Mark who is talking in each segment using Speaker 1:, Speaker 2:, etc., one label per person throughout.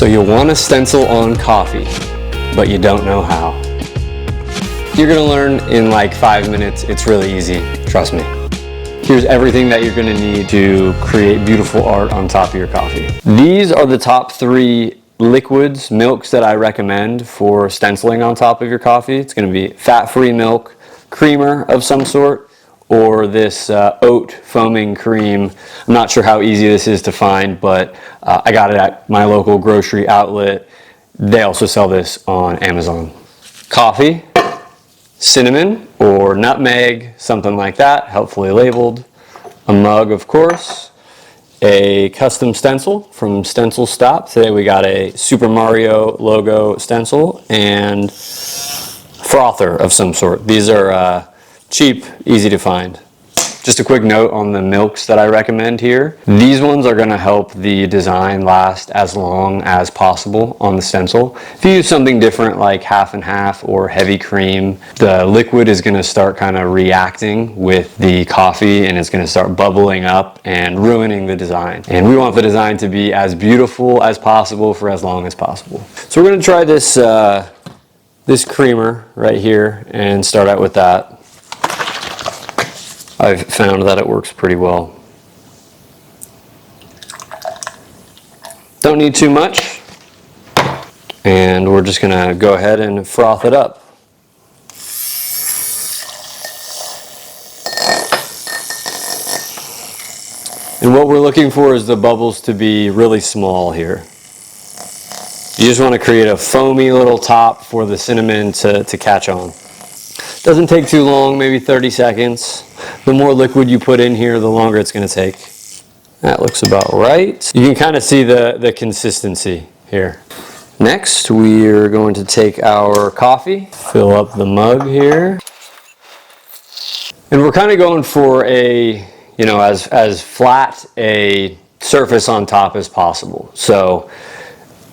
Speaker 1: So you want to stencil on coffee, but you don't know how. You're going to learn in like 5 minutes. It's really easy, trust me. Here's everything that you're going to need to create beautiful art on top of your coffee. These are the top 3 liquids, milks that I recommend for stenciling on top of your coffee. It's going to be fat-free milk, creamer of some sort, or this oat foaming cream. I'm not sure how easy this is to find, but I got it at my local grocery outlet. They also sell this on Amazon. Coffee, cinnamon or nutmeg, something like that, helpfully labeled. A mug, of course. A custom stencil from Stencil Stop. Today we got a Super Mario logo stencil and frother of some sort. These are cheap, easy to find. Just a quick note on the milks that I recommend here. These ones are gonna help the design last as long as possible on the stencil. If you use something different like half and half or heavy cream, the liquid is gonna start kind of reacting with the coffee and it's gonna start bubbling up and ruining the design. And we want the design to be as beautiful as possible for as long as possible. So we're gonna try this, this creamer right here and start out with that. I've found that it works pretty well. Don't need too much. And we're just gonna go ahead and froth it up. And what we're looking for is the bubbles to be really small here. You just want to create a foamy little top for the cinnamon to catch on. Doesn't take too long, maybe 30 seconds. The more liquid you put in here, the longer it's going to take. That looks about right. You can kind of see the consistency here. Next, we are going to take our coffee, fill up the mug here. And we're kind of going for a, you know, as flat a surface on top as possible. So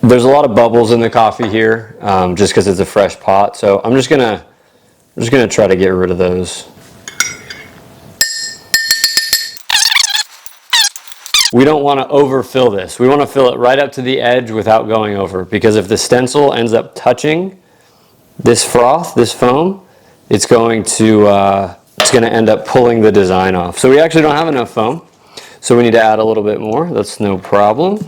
Speaker 1: there's a lot of bubbles in the coffee here, just because it's a fresh pot. So I'm just gonna try to get rid of those. We don't want to overfill this. We want to fill it right up to the edge without going over, because if the stencil ends up touching this froth, this foam, it's going to end up pulling the design off. So we actually don't have enough foam, so we need to add a little bit more. That's no problem.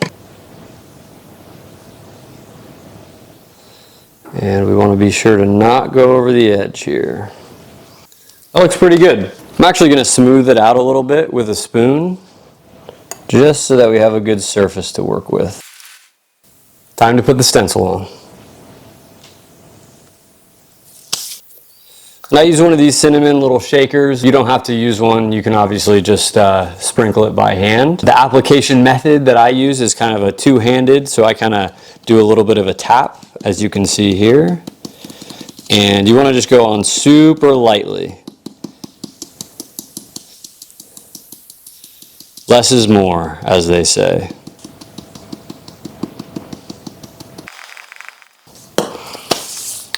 Speaker 1: And we want to be sure to not go over the edge here. That looks pretty good. I'm actually going to smooth it out a little bit with a spoon, just so that we have a good surface to work with. Time to put the stencil on. And I use one of these cinnamon little shakers. You don't have to use one. You can obviously just sprinkle it by hand. The application method that I use is kind of a two-handed, so I kind of do a little bit of a tap, as you can see here. And you want to just go on super lightly. Less is more, as they say.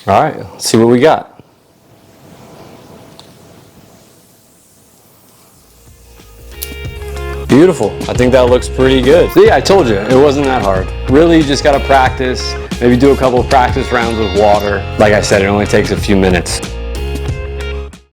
Speaker 1: All right, let's see what we got. Beautiful. I think that looks pretty good. See, I told you, it wasn't that hard. Really, you just gotta practice. Maybe do a couple of practice rounds with water. Like I said, it only takes a few minutes.